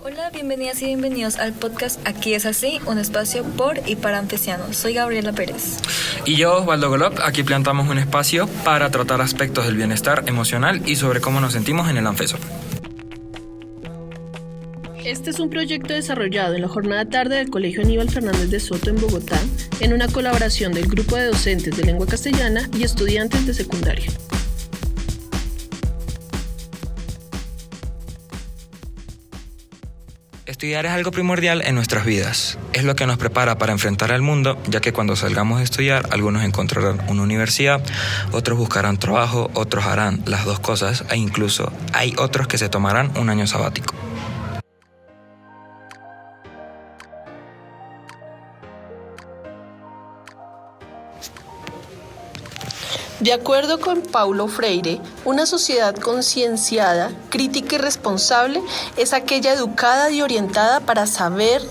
Hola, bienvenidas y bienvenidos al podcast Aquí es así, un espacio por y para anfesianos. Soy Gabriela Pérez. Y yo, Osvaldo Golop, aquí plantamos un espacio para tratar aspectos del bienestar emocional y sobre cómo nos sentimos en el Anfeso. Este es un proyecto desarrollado en la jornada tarde del Colegio Aníbal Fernández de Soto en Bogotá, en una colaboración del grupo de docentes de lengua castellana y estudiantes de secundaria. Estudiar es algo primordial en nuestras vidas. Es lo que nos prepara para enfrentar al mundo, ya que cuando salgamos de estudiar, algunos encontrarán una universidad, otros buscarán trabajo, otros harán las dos cosas e incluso hay otros que se tomarán un año sabático. De acuerdo con Paulo Freire, una sociedad concienciada, crítica y responsable es aquella educada y orientada para saber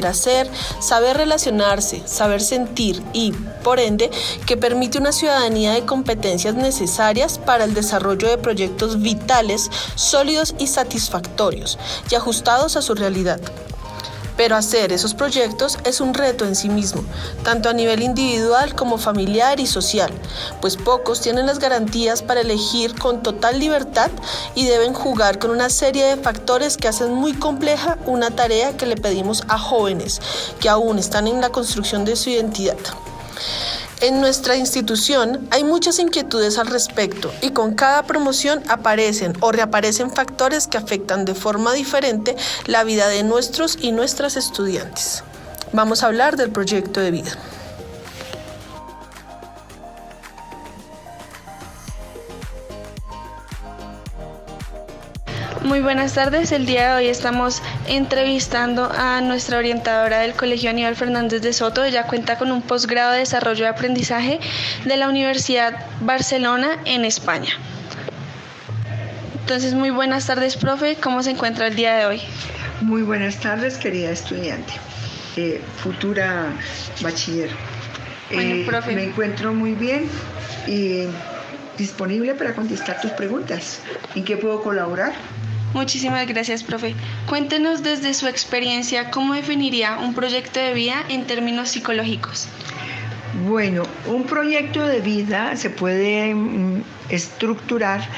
hacer, saber relacionarse, saber sentir y, por ende, que permite una ciudadanía de competencias necesarias para el desarrollo de proyectos vitales, sólidos y satisfactorios, y ajustados a su realidad. Pero hacer esos proyectos es un reto en sí mismo, tanto a nivel individual como familiar y social, pues pocos tienen las garantías para elegir con total libertad y deben jugar con una serie de factores que hacen muy compleja una tarea que le pedimos a jóvenes que aún están en la construcción de su identidad. En nuestra institución hay muchas inquietudes al respecto y con cada promoción aparecen o reaparecen factores que afectan de forma diferente la vida de nuestros y nuestras estudiantes. Vamos a hablar del proyecto de vida. Muy buenas tardes, el día de hoy estamos entrevistando a nuestra orientadora del Colegio Aníbal Fernández de Soto. Ella cuenta con un posgrado de desarrollo de aprendizaje de la Universidad Barcelona en España. Entonces, muy buenas tardes, profe, ¿cómo se encuentra el día de hoy? Muy buenas tardes, querida estudiante, futura bachiller. Bueno, profe. Me encuentro muy bien y disponible para contestar tus preguntas. ¿En qué puedo colaborar? Muchísimas gracias, profe. Cuéntenos desde su experiencia, ¿cómo definiría un proyecto de vida en términos psicológicos? Bueno, un proyecto de vida se puede estructurar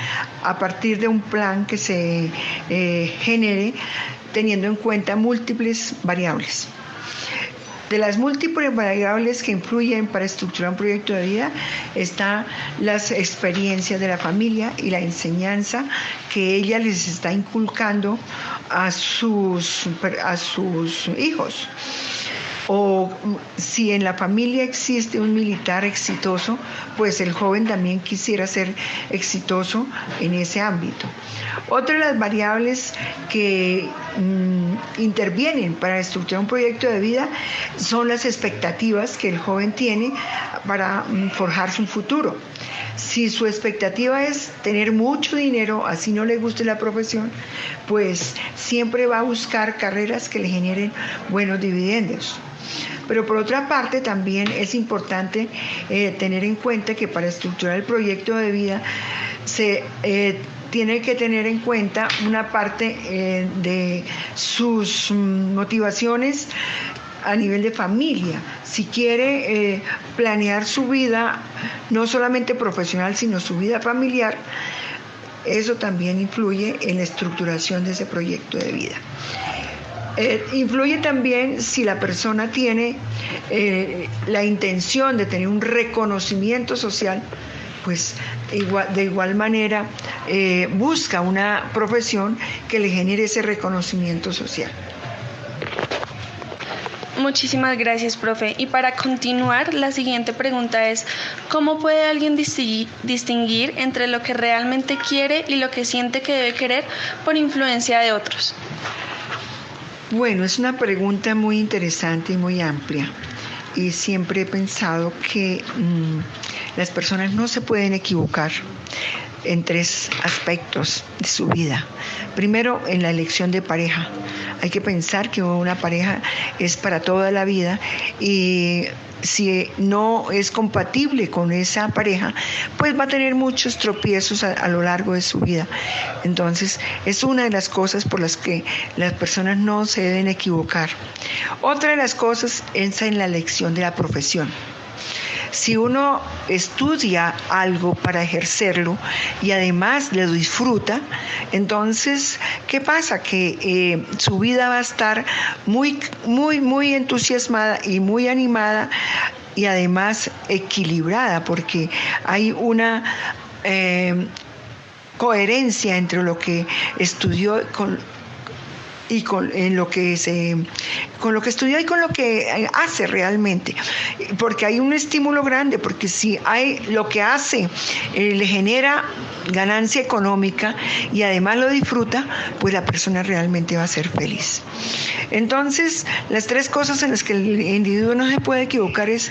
a partir de un plan que se genere teniendo en cuenta múltiples variables. De las múltiples variables que influyen para estructurar un proyecto de vida está las experiencias de la familia y la enseñanza que ella les está inculcando a sus hijos. O si en la familia existe un militar exitoso, pues el joven también quisiera ser exitoso en ese ámbito. Otra de las variables que intervienen para estructurar un proyecto de vida son las expectativas que el joven tiene para forjar su futuro. Si su expectativa es tener mucho dinero, así no le guste la profesión, pues siempre va a buscar carreras que le generen buenos dividendos. Pero por otra parte también es importante tener en cuenta que para estructurar el proyecto de vida se tiene que tener en cuenta una parte de sus motivaciones a nivel de familia. Si quiere planear su vida, no solamente profesional, sino su vida familiar, eso también influye en la estructuración de ese proyecto de vida. Influye también si la persona tiene la intención de tener un reconocimiento social, pues de igual manera busca una profesión que le genere ese reconocimiento social. Muchísimas gracias, profe. Y para continuar, la siguiente pregunta es, ¿cómo puede alguien distinguir entre lo que realmente quiere y lo que siente que debe querer por influencia de otros? Bueno, es una pregunta muy interesante y muy amplia. Y siempre he pensado que las personas no se pueden equivocar. en 3 aspectos de su vida. Primero, en la elección de pareja. Hay que pensar que una pareja es para toda la vida y si no es compatible con esa pareja, pues va a tener muchos tropiezos a lo largo de su vida. Entonces, es una de las cosas por las que las personas no se deben equivocar. Otra de las cosas es en la elección de la profesión. Si uno estudia algo para ejercerlo y además lo disfruta, entonces, ¿qué pasa? Que su vida va a estar muy, muy, muy entusiasmada y muy animada y además equilibrada, porque hay una coherencia entre lo que estudió con lo que estudió y con lo que hace realmente, porque hay un estímulo grande, porque si hay lo que hace le genera ganancia económica y además lo disfruta, pues la persona realmente va a ser feliz. Entonces, las 3 cosas en las que el individuo no se puede equivocar es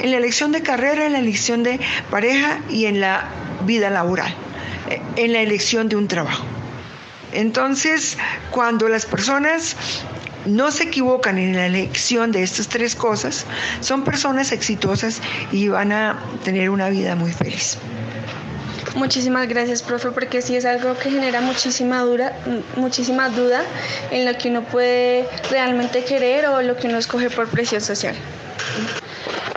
en la elección de carrera, en la elección de pareja y en la vida laboral, en la elección de un trabajo. Entonces, cuando las personas no se equivocan en la elección de estas 3 cosas, son personas exitosas y van a tener una vida muy feliz. Muchísimas gracias, profe, porque sí es algo que genera muchísima duda en lo que uno puede realmente querer o lo que uno escoge por presión social.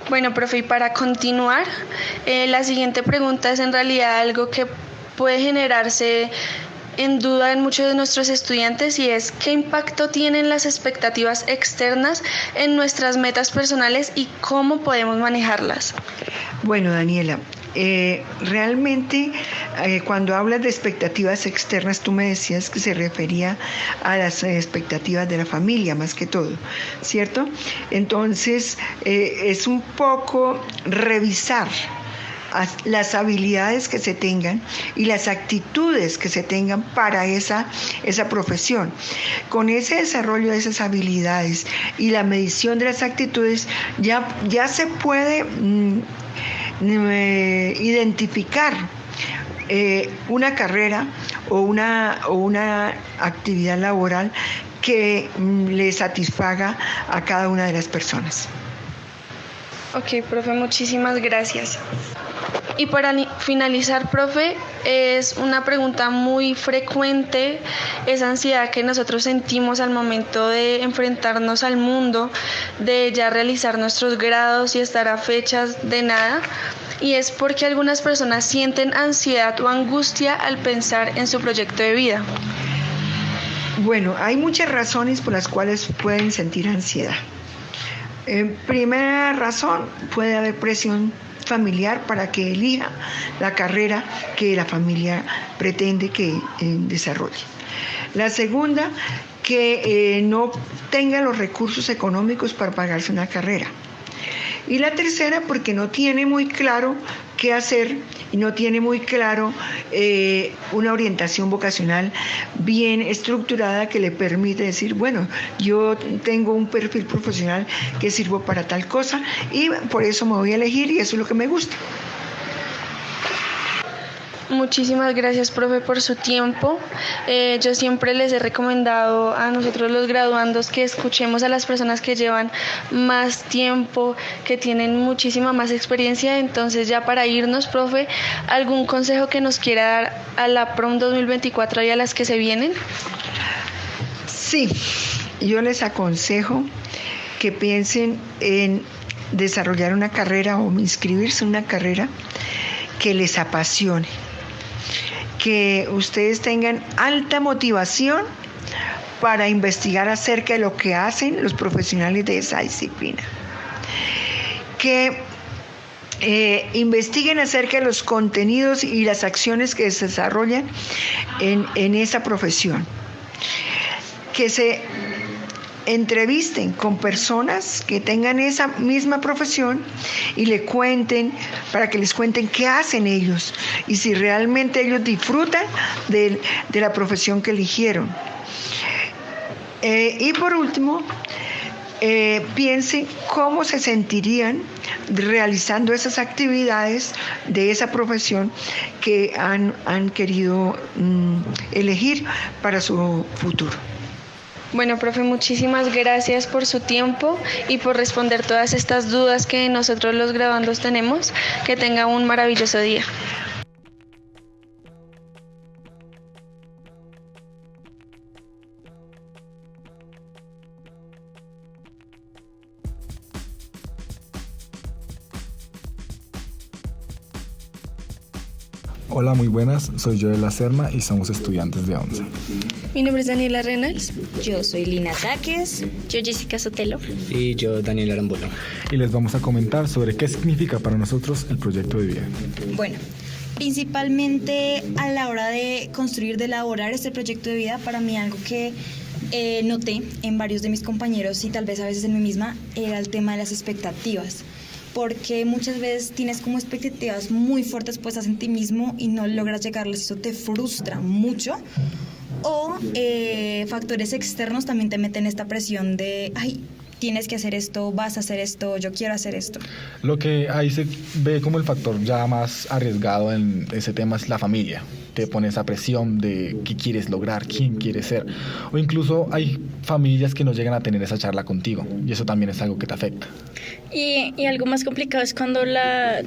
Bueno, profe, y para continuar, la siguiente pregunta es en realidad algo que puede generarse en duda en muchos de nuestros estudiantes y es ¿qué impacto tienen las expectativas externas en nuestras metas personales y cómo podemos manejarlas? Bueno, Daniela, realmente cuando hablas de expectativas externas, tú me decías que se refería a las expectativas de la familia más que todo, ¿cierto? Entonces es un poco revisar las habilidades que se tengan y las actitudes que se tengan para esa profesión. Con ese desarrollo de esas habilidades y la medición de las actitudes ya se puede identificar una carrera o una actividad laboral que le satisfaga a cada una de las personas. Ok, profe, muchísimas gracias. Y para finalizar, profe, es una pregunta muy frecuente, esa ansiedad que nosotros sentimos al momento de enfrentarnos al mundo, de ya realizar nuestros grados y estar a fechas de nada, y es porque algunas personas sienten ansiedad o angustia al pensar en su proyecto de vida. Bueno, hay muchas razones por las cuales pueden sentir ansiedad. Primera razón, puede haber presión familiar para que elija la carrera que la familia pretende que desarrolle. La segunda, que no tenga los recursos económicos para pagarse una carrera. Y la tercera, porque no tiene muy claro qué hacer y no tiene muy claro una orientación vocacional bien estructurada que le permite decir, bueno, yo tengo un perfil profesional que sirvo para tal cosa y por eso me voy a elegir y eso es lo que me gusta. Muchísimas gracias, profe, por su tiempo. Yo siempre les he recomendado a nosotros los graduandos que escuchemos a las personas que llevan más tiempo, que tienen muchísima más experiencia. Entonces, ya para irnos, profe, ¿algún consejo que nos quiera dar a la PROM 2024 y a las que se vienen? Sí, yo les aconsejo que piensen en desarrollar una carrera o inscribirse en una carrera que les apasione, que ustedes tengan alta motivación para investigar acerca de lo que hacen los profesionales de esa disciplina, que investiguen acerca de los contenidos y las acciones que se desarrollan en esa profesión, que se entrevisten con personas que tengan esa misma profesión y para que les cuenten qué hacen ellos y si realmente ellos disfrutan de la profesión que eligieron. Y por último, piensen cómo se sentirían realizando esas actividades de esa profesión que han querido elegir para su futuro. Bueno, profe, muchísimas gracias por su tiempo y por responder todas estas dudas que nosotros los graduandos tenemos. Que tenga un maravilloso día. Hola, muy buenas, soy Joel Serna y somos estudiantes de 11. Mi nombre es Daniela Reynolds. Yo soy Lina Taques. Yo Jessica Sotelo. Y yo Daniel Arambulo. Y les vamos a comentar sobre qué significa para nosotros el proyecto de vida. Bueno, principalmente a la hora de construir, de elaborar este proyecto de vida, para mí algo que noté en varios de mis compañeros y tal vez a veces en mí misma era el tema de las expectativas. Porque muchas veces tienes como expectativas muy fuertes puestas en ti mismo y no logras llegarles, eso te frustra mucho. O factores externos también te meten esta presión de, ay, tienes que hacer esto, vas a hacer esto, yo quiero hacer esto. Lo que ahí se ve como el factor ya más arriesgado en ese tema es la familia. Te pone esa presión de qué quieres lograr, quién quieres ser. O incluso hay familias que no llegan a tener esa charla contigo y eso también es algo que te afecta. Y algo más complicado es cuando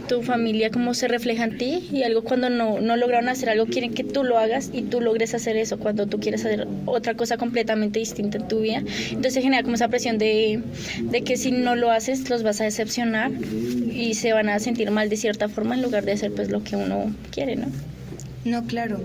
tu familia como se refleja en ti y algo cuando no lograron hacer algo, quieren que tú lo hagas y tú logres hacer eso cuando tú quieres hacer otra cosa completamente distinta en tu vida. Entonces se genera como esa presión de que si no lo haces los vas a decepcionar y se van a sentir mal de cierta forma en lugar de hacer pues lo que uno quiere, ¿no? No, claro.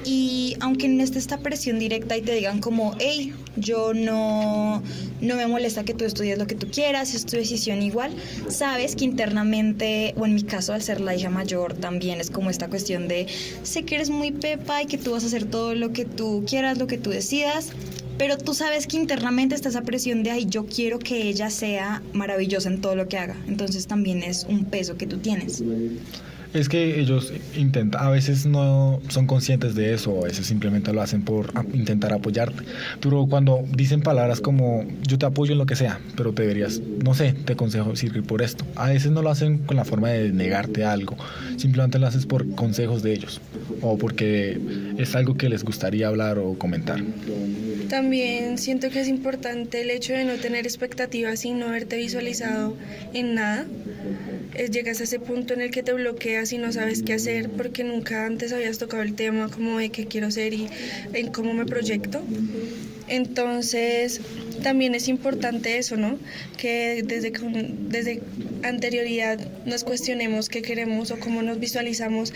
Y aunque no esté esta presión directa y te digan como, hey, yo no me molesta que tú estudies lo que tú quieras, es tu decisión igual, sabes que internamente, o en mi caso al ser la hija mayor, también es como esta cuestión de, sé que eres muy pepa y que tú vas a hacer todo lo que tú quieras, lo que tú decidas, pero tú sabes que internamente está esa presión de, ay, yo quiero que ella sea maravillosa en todo lo que haga. Entonces también es un peso que tú tienes. Es que ellos a veces no son conscientes de eso, a veces simplemente lo hacen por intentar apoyarte. Pero cuando dicen palabras como yo te apoyo en lo que sea, pero te deberías, no sé, te aconsejo seguir por esto. A veces no lo hacen con la forma de negarte algo, simplemente lo haces por consejos de ellos o porque es algo que les gustaría hablar o comentar. También siento que es importante el hecho de no tener expectativas y no haberte visualizado en nada. Llegas a ese punto en el que te bloqueas y no sabes qué hacer porque nunca antes habías tocado el tema como de qué quiero ser y en cómo me proyecto. Entonces también es importante eso, ¿no? Que desde anterioridad nos cuestionemos qué queremos o cómo nos visualizamos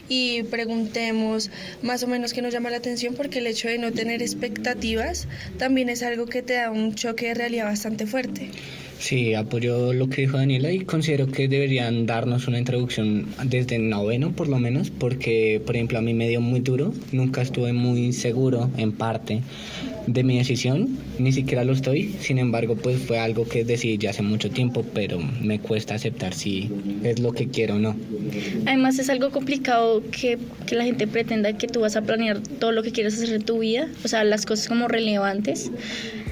y preguntemos más o menos qué nos llama la atención, porque el hecho de no tener expectativas también es algo que te da un choque de realidad bastante fuerte. Sí, apoyo lo que dijo Daniela y considero que deberían darnos una introducción desde noveno por lo menos, porque por ejemplo a mí me dio muy duro, nunca estuve muy seguro en parte de mi decisión, ni siquiera lo estoy, sin embargo pues fue algo que decidí ya hace mucho tiempo, pero me cuesta aceptar si es lo que quiero o no. Además es algo complicado que la gente pretenda que tú vas a planear todo lo que quieres hacer en tu vida, o sea, las cosas como relevantes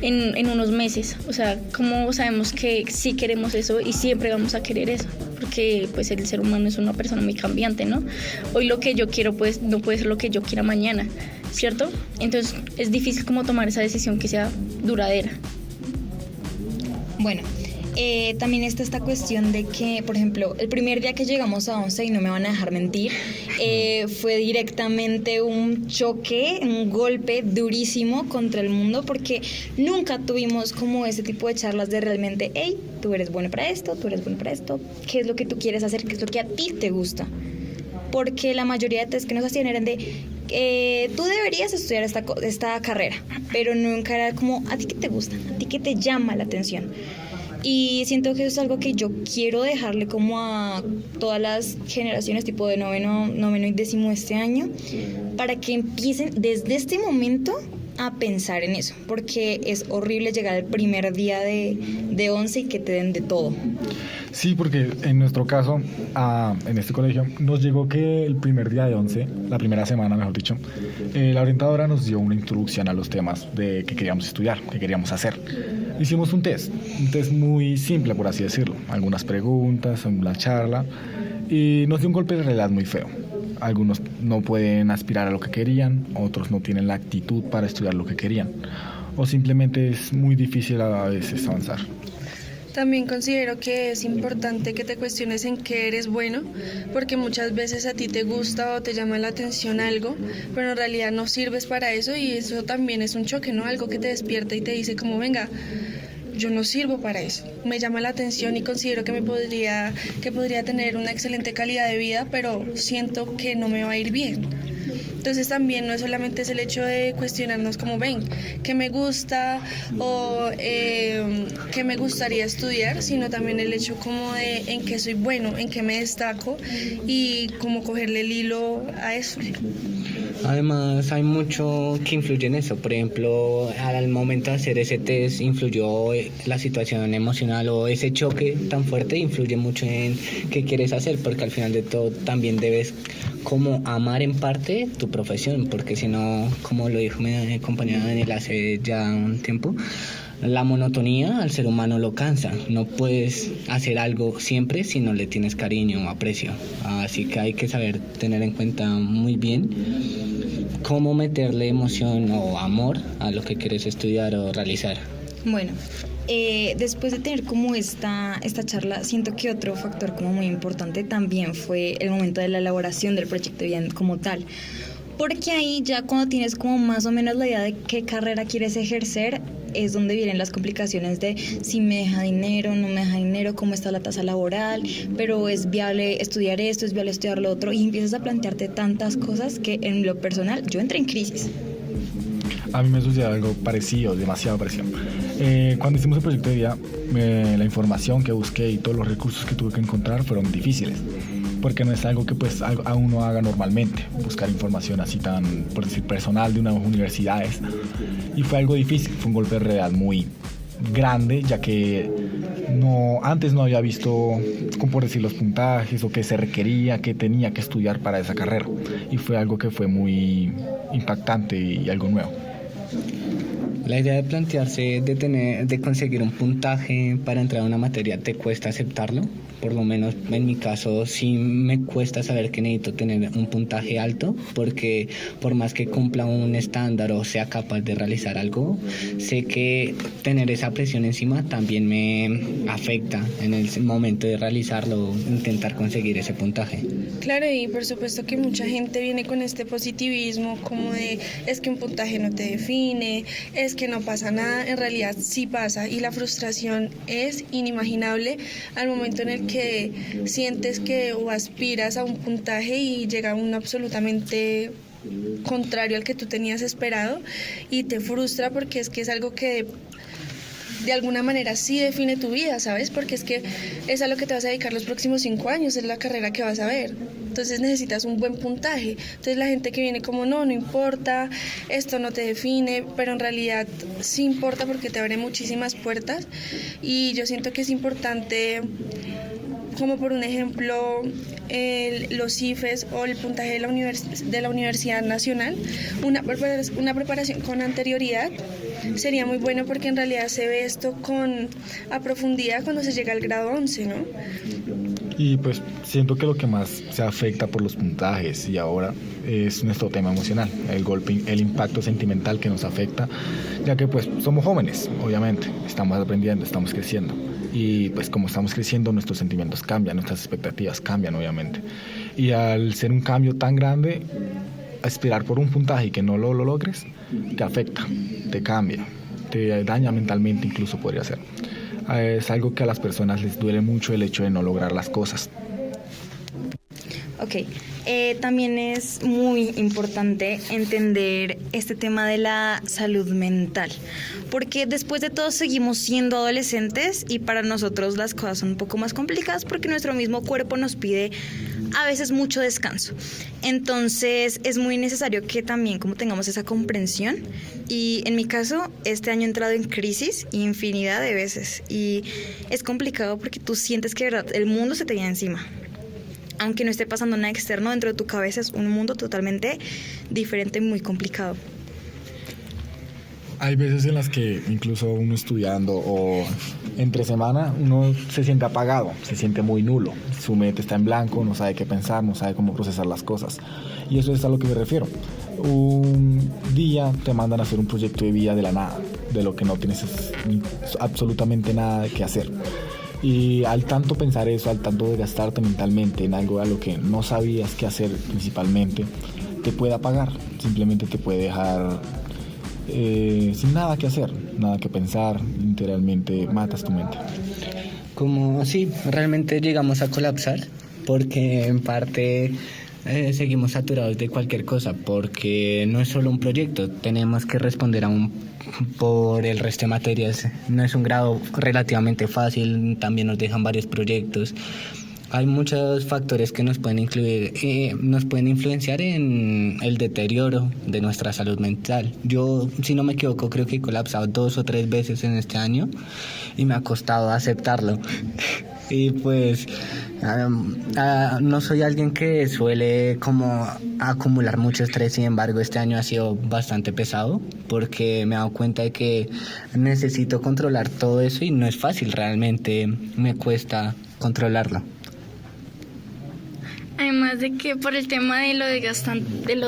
en unos meses, o sea, ¿cómo sabemos que sí queremos eso y siempre vamos a querer eso? Porque pues el ser humano es una persona muy cambiante, ¿no? Hoy lo que yo quiero pues no puede ser lo que yo quiera mañana, ¿cierto? Entonces es difícil como tomar esa decisión que sea duradera. Bueno, también está esta cuestión de que, por ejemplo, el primer día que llegamos a 11, y no me van a dejar mentir, fue directamente un choque, un golpe durísimo contra el mundo, porque nunca tuvimos como ese tipo de charlas de realmente, hey, tú eres bueno para esto, tú eres bueno para esto, ¿qué es lo que tú quieres hacer? ¿Qué es lo que a ti te gusta? Porque la mayoría de test que nos hacían eran de, tú deberías estudiar esta carrera, pero nunca era como, ¿a ti qué te gusta? ¿A ti qué te llama la atención? Y siento que eso es algo que yo quiero dejarle como a todas las generaciones tipo de noveno y décimo este año, para que empiecen desde este momento a pensar en eso, porque es horrible llegar al primer día de 11 y que te den de todo. Sí, porque en nuestro caso, en este colegio, nos llegó que el primer día de 11, la primera semana mejor dicho, la orientadora nos dio una introducción a los temas de que queríamos estudiar, que queríamos hacer. Hicimos un test muy simple, por así decirlo. Algunas preguntas, una charla, y nos dio un golpe de realidad muy feo. Algunos no pueden aspirar a lo que querían, otros no tienen la actitud para estudiar lo que querían, o simplemente es muy difícil a veces avanzar. También considero que es importante que te cuestiones en qué eres bueno, porque muchas veces a ti te gusta o te llama la atención algo, pero en realidad no sirves para eso, y eso también es un choque, ¿no? Algo que te despierta y te dice como, venga, yo no sirvo para eso. Me llama la atención y considero que podría tener una excelente calidad de vida, pero siento que no me va a ir bien. Entonces también no solamente es el hecho de cuestionarnos como, ven, qué me gusta o qué me gustaría estudiar, sino también el hecho como de en qué soy bueno, en qué me destaco, y como cogerle el hilo a eso. Además, hay mucho que influye en eso. Por ejemplo, al momento de hacer ese test, influyó la situación emocional, o ese choque tan fuerte influye mucho en qué quieres hacer, porque al final de todo también debes como amar en parte tu profesión, porque si no, como lo dijo mi compañera Daniela hace ya un tiempo, la monotonía al ser humano lo cansa. No puedes hacer algo siempre si no le tienes cariño o aprecio. Así que hay que saber tener en cuenta muy bien cómo meterle emoción o amor a lo que quieres estudiar o realizar. Bueno, después de tener como esta charla, siento que otro factor como muy importante también fue el momento de la elaboración del proyecto de vida como tal. Porque ahí ya cuando tienes como más o menos la idea de qué carrera quieres ejercer, es donde vienen las complicaciones de si me deja dinero, no me deja dinero, cómo está la tasa laboral, pero es viable estudiar esto, es viable estudiar lo otro, y empiezas a plantearte tantas cosas que en lo personal yo entré en crisis. A mí me sucedió algo parecido, demasiado parecido. Cuando hicimos el proyecto de vida, la información que busqué y todos los recursos que tuve que encontrar fueron difíciles, porque no es algo que pues a uno haga normalmente, buscar información así tan, por decir, personal de unas universidades, y fue algo difícil, fue un golpe de realidad muy grande, ya que antes no había visto, como por decir, los puntajes o qué se requería, qué tenía que estudiar para esa carrera, y fue algo que fue muy impactante y algo nuevo. La idea de plantearse de conseguir un puntaje para entrar a una materia, ¿te cuesta aceptarlo? Por lo menos en mi caso sí me cuesta saber que necesito tener un puntaje alto, porque por más que cumpla un estándar o sea capaz de realizar algo, sé que tener esa presión encima también me afecta en el momento de realizarlo, intentar conseguir ese puntaje. Claro, y por supuesto que mucha gente viene con este positivismo como de es que un puntaje no te define, es que no pasa nada. En realidad sí pasa, y la frustración es inimaginable al momento en el que sientes que o aspiras a un puntaje y llega uno absolutamente contrario al que tú tenías esperado, y te frustra porque es que es algo que de alguna manera sí define tu vida, ¿sabes? Porque es que es a lo que te vas a dedicar los próximos 5 años, es la carrera que vas a ver. Entonces necesitas un buen puntaje. Entonces la gente que viene como, no importa, esto no te define, pero en realidad sí importa porque te abre muchísimas puertas. Y yo siento que es importante, como por un ejemplo, los IFES o el puntaje de la Universidad Nacional, una preparación con anterioridad sería muy bueno, porque en realidad se ve esto a profundidad cuando se llega al grado 11, ¿no? Y pues siento que lo que más se afecta por los puntajes y ahora es nuestro tema emocional, el golpe, el impacto sentimental que nos afecta, ya que pues somos jóvenes, obviamente, estamos aprendiendo, estamos creciendo, y pues como estamos creciendo nuestros sentimientos cambian, nuestras expectativas cambian, obviamente, y al ser un cambio tan grande, aspirar por un puntaje y que no lo logres te afecta, te cambia, te daña mentalmente, incluso podría ser. Es algo que a las personas les duele mucho, el hecho de no lograr las cosas. Ok, también es muy importante entender este tema de la salud mental, porque después de todo seguimos siendo adolescentes, y para nosotros las cosas son un poco más complicadas porque nuestro mismo cuerpo nos pide a veces mucho descanso. Entonces es muy necesario que también como tengamos esa comprensión, y en mi caso este año he entrado en crisis infinidad de veces, y es complicado porque tú sientes que de verdad el mundo se te viene encima. Aunque no esté pasando nada externo, dentro de tu cabeza es un mundo totalmente diferente, muy complicado. Hay veces en las que incluso uno estudiando o entre semana uno se siente apagado, se siente muy nulo, su mente está en blanco, no sabe qué pensar, no sabe cómo procesar las cosas. Y eso es a lo que me refiero. Un día te mandan a hacer un proyecto de vida de la nada, de lo que no tienes absolutamente nada que hacer. Y al tanto pensar eso, al tanto desgastarte mentalmente en algo a lo que no sabías qué hacer principalmente, te puede apagar, simplemente te puede dejar sin nada que hacer, nada que pensar, literalmente matas tu mente. Como sí, realmente llegamos a colapsar porque en parte seguimos saturados de cualquier cosa, porque no es solo un proyecto, tenemos que responder por el resto de materias. No es un grado relativamente fácil, también nos dejan varios proyectos. Hay muchos factores que nos pueden influenciar en el deterioro de nuestra salud mental. Yo, si no me equivoco, creo que he colapsado 2 o 3 veces en este año y me ha costado aceptarlo. Y pues no soy alguien que suele como acumular mucho estrés, sin embargo este año ha sido bastante pesado porque me he dado cuenta de que necesito controlar todo eso y no es fácil, realmente me cuesta controlarlo. Además de que por el tema de lo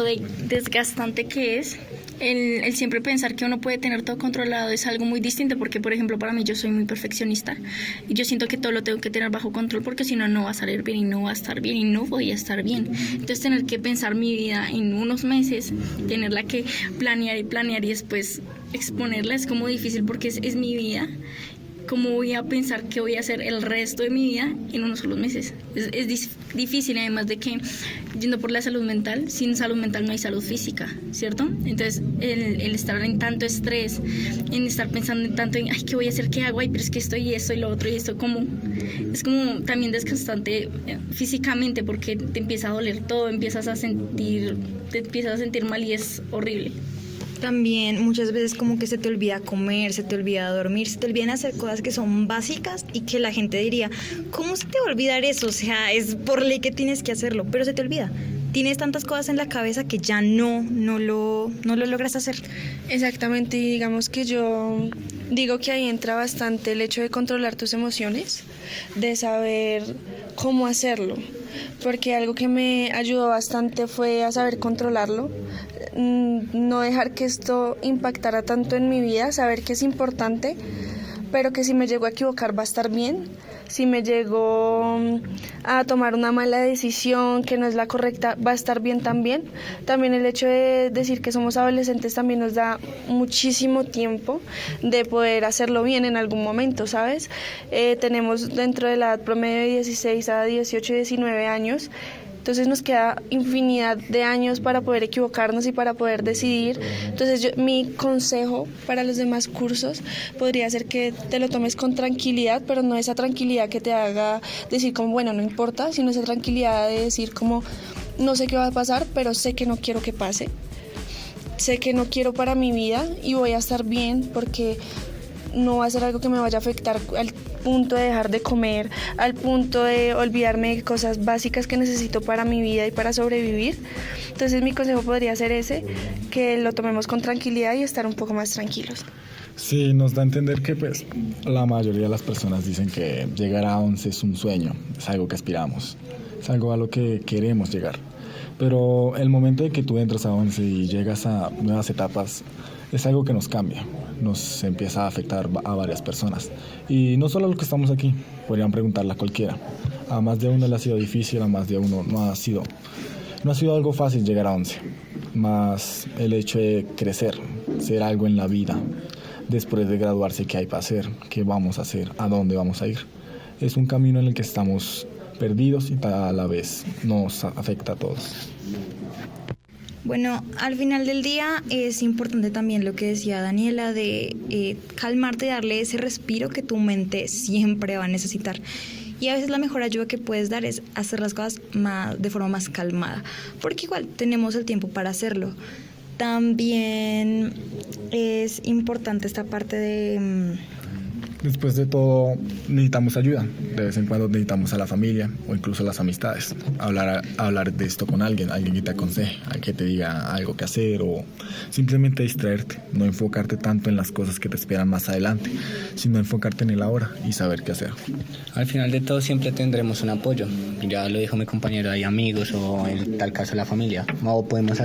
desgastante que es, el siempre pensar que uno puede tener todo controlado es algo muy distinto, porque por ejemplo para mí yo soy muy perfeccionista y yo siento que todo lo tengo que tener bajo control porque si no, no va a salir bien y no va a estar bien y no voy a estar bien. Entonces tener que pensar mi vida en unos meses, tenerla que planear y después exponerla es como difícil porque es mi vida. ¿Cómo voy a pensar qué voy a hacer el resto de mi vida en unos solos meses? Es difícil, además de que yendo por la salud mental, sin salud mental no hay salud física, ¿cierto? Entonces el estar en tanto estrés, en estar pensando en tanto en, ay, ¿qué voy a hacer? ¿Qué hago? Ay, pero es que esto y esto y lo otro y esto, es como también desgastante físicamente porque te empieza a doler todo, te empiezas a sentir mal y es horrible. También muchas veces como que se te olvida comer, se te olvida dormir, se te olvidan hacer cosas que son básicas y que la gente diría, ¿cómo se te va a olvidar eso? O sea, es por ley que tienes que hacerlo, pero se te olvida. Tienes tantas cosas en la cabeza que ya no lo logras hacer. Exactamente, y digamos que yo digo que ahí entra bastante el hecho de controlar tus emociones, de saber cómo hacerlo, porque algo que me ayudó bastante fue a saber controlarlo, no dejar que esto impactara tanto en mi vida, saber que es importante, pero que si me llego a equivocar va a estar bien. Si me llego a tomar una mala decisión que no es la correcta, va a estar bien también. También el hecho de decir que somos adolescentes también nos da muchísimo tiempo de poder hacerlo bien en algún momento, ¿sabes? Tenemos dentro de la edad promedio de 16 a 18, 19 años. Entonces nos queda infinidad de años para poder equivocarnos y para poder decidir. Entonces mi consejo para los demás cursos podría ser que te lo tomes con tranquilidad, pero no esa tranquilidad que te haga decir como bueno, no importa, sino esa tranquilidad de decir como no sé qué va a pasar, pero sé que no quiero que pase. Sé que no quiero para mi vida y voy a estar bien porque no va a ser algo que me vaya a afectar al punto de dejar de comer, al punto de olvidarme de cosas básicas que necesito para mi vida y para sobrevivir. Entonces mi consejo podría ser ese, que lo tomemos con tranquilidad y estar un poco más tranquilos. Sí, nos da a entender que pues la mayoría de las personas dicen que llegar a 11 es un sueño, es algo que aspiramos, es algo a lo que queremos llegar. Pero el momento de que tú entras a 11 y llegas a nuevas etapas, es algo que nos cambia, nos empieza a afectar a varias personas. Y no solo a los que estamos aquí, podrían preguntarle a cualquiera. A más de uno le ha sido difícil, a más de uno no ha sido algo fácil llegar a 11. Más el hecho de crecer, ser algo en la vida, después de graduarse, qué hay para hacer, qué vamos a hacer, a dónde vamos a ir. Es un camino en el que estamos perdidos y a la vez nos afecta a todos. Bueno, al final del día es importante también lo que decía Daniela de calmarte, darle ese respiro que tu mente siempre va a necesitar. Y a veces la mejor ayuda que puedes dar es hacer las cosas de forma más calmada, porque igual tenemos el tiempo para hacerlo. También es importante esta parte de Después de todo, necesitamos ayuda. De vez en cuando necesitamos a la familia o incluso a las amistades. Hablar de esto con alguien que te aconseje, alguien que te diga algo que hacer o simplemente distraerte. No enfocarte tanto en las cosas que te esperan más adelante, sino enfocarte en el ahora y saber qué hacer. Al final de todo siempre tendremos un apoyo. Ya lo dijo mi compañero, hay amigos o en tal caso la familia. O podemos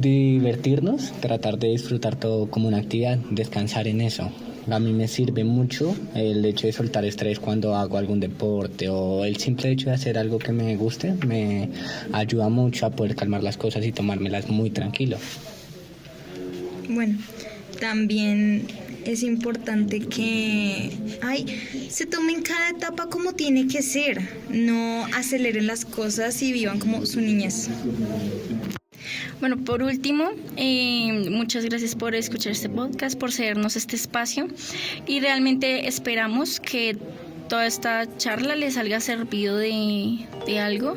divertirnos, tratar de disfrutar todo como una actividad, descansar en eso. A mí me sirve mucho el hecho de soltar estrés cuando hago algún deporte o el simple hecho de hacer algo que me guste me ayuda mucho a poder calmar las cosas y tomármelas muy tranquilo. Bueno, también es importante que se tomen cada etapa como tiene que ser, no aceleren las cosas y vivan como su niñez. Bueno, por último, muchas gracias por escuchar este podcast, por cedernos este espacio y realmente esperamos que toda esta charla les haya servido de algo.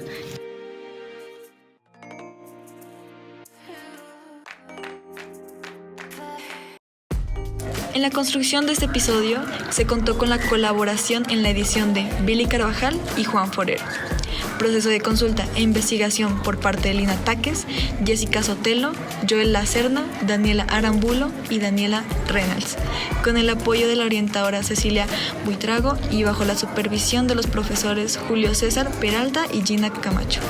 En la construcción de este episodio se contó con la colaboración en la edición de Billy Carvajal y Juan Forero. Proceso de consulta e investigación por parte de Lina Taques, Jessica Sotelo, Joel Lacerna, Daniela Arambulo y Daniela Reynolds, con el apoyo de la orientadora Cecilia Buitrago y bajo la supervisión de los profesores Julio César Peralta y Gina Camacho.